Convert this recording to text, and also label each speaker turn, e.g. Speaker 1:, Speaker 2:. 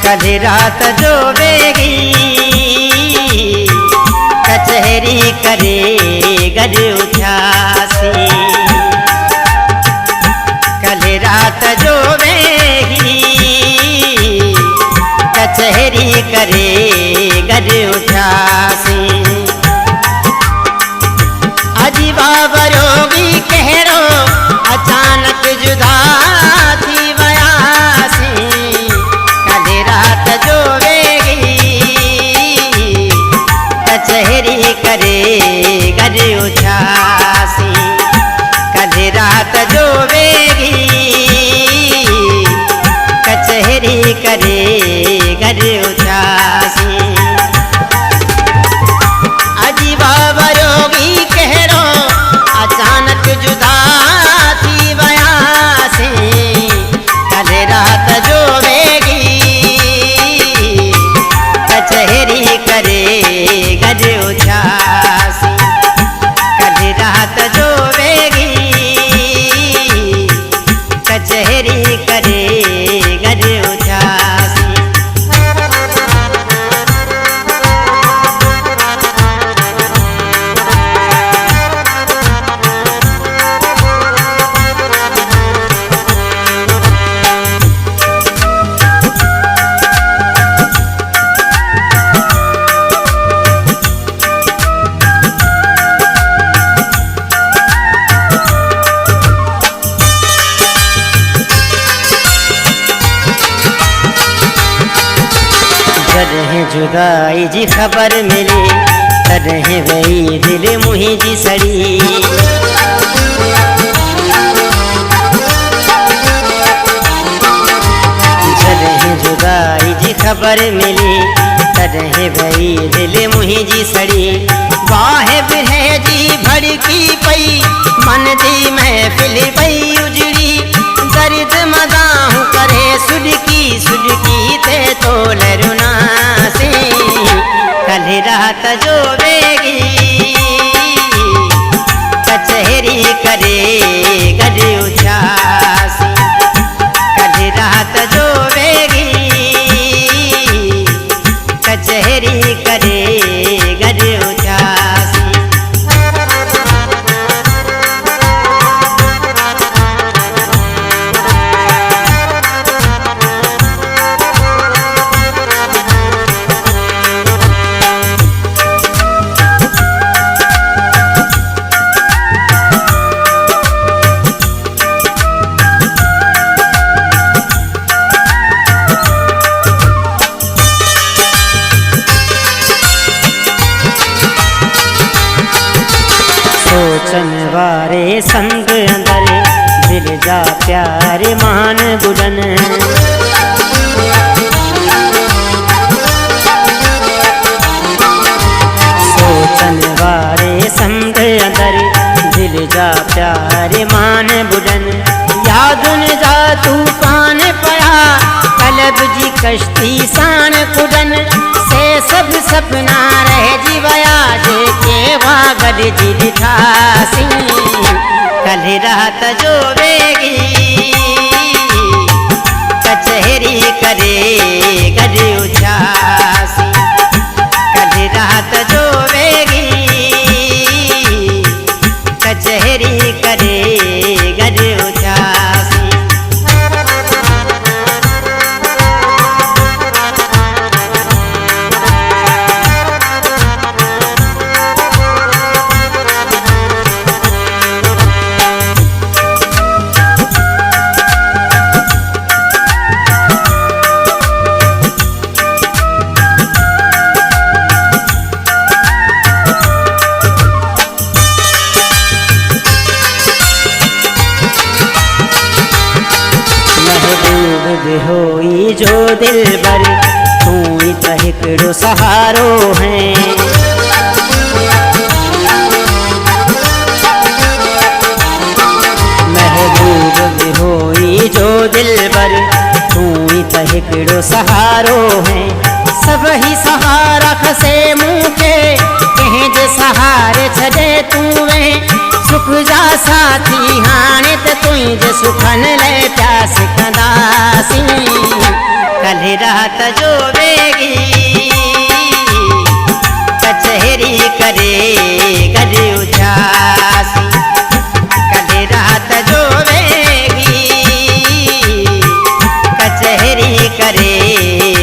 Speaker 1: कल रात जो वेगी कचहरी करे गर उछासी। कल रात जो वेगी कचहरी करे गर उछासी। अजीबा बरोगी कहरो अचानक जुदा थी वयासी। कल रात जो वेगी कचहरी करे गर उछासी। कल रात जो वेगी कचहरी करे गर उछासी। अजीबा बरोगी कहरो अचानक जुदा थी वयासी। कल रात जो वेगी कचहरी करे गर उछासी। कल रात जो वेगी कचहरी करे गर उछासी। जरहे जुदाई जी खबर मिली तरहे वही दिल मुही जी सड़ी। जरहे जुदाई जी खबर मिली तरहे वही दिल मुही जी सड़ी। वाहिब है जी भड़की पई मन दी महफिल पई उजड़ी। दर्द मदाहू करे सुडकी सुडकी ते तोल रुनासी। कल रात जो वेगी कचहरी करे गर उछासी। कल रात जो वेगी कचहरी करे गर उछासी। सोचन वारे संग अंदर दिल जा प्यार मान बुडन। सोचन वारे संग अंदर दिल जा प्यार मान बुडन। यादुन जा तूफान पड़ा कलब जी कश्ती सान कुडन। से सब सपना रह जी वया जे के वागड जी दिखासी। कल रात जो वेगी कचहरी करे गर उछासी। कल रात जो वेगी कचहरी करे गर उछासी। होई जो दिल बर तू ही त हिकड़ो सहारो है। महबूब होई जो दिल बर तू ही त हिकड़ो सहारो है। सब ही सहारा खसे मुँह के कहें जे सहारे छड़े तू वे। सुख जा साथी हाणे त तुझ सुखन ले प्यास कंदासी। कल रात जो वेगी कचहरी करे कर उजासी, कल रात जो वेगी कचहरी करे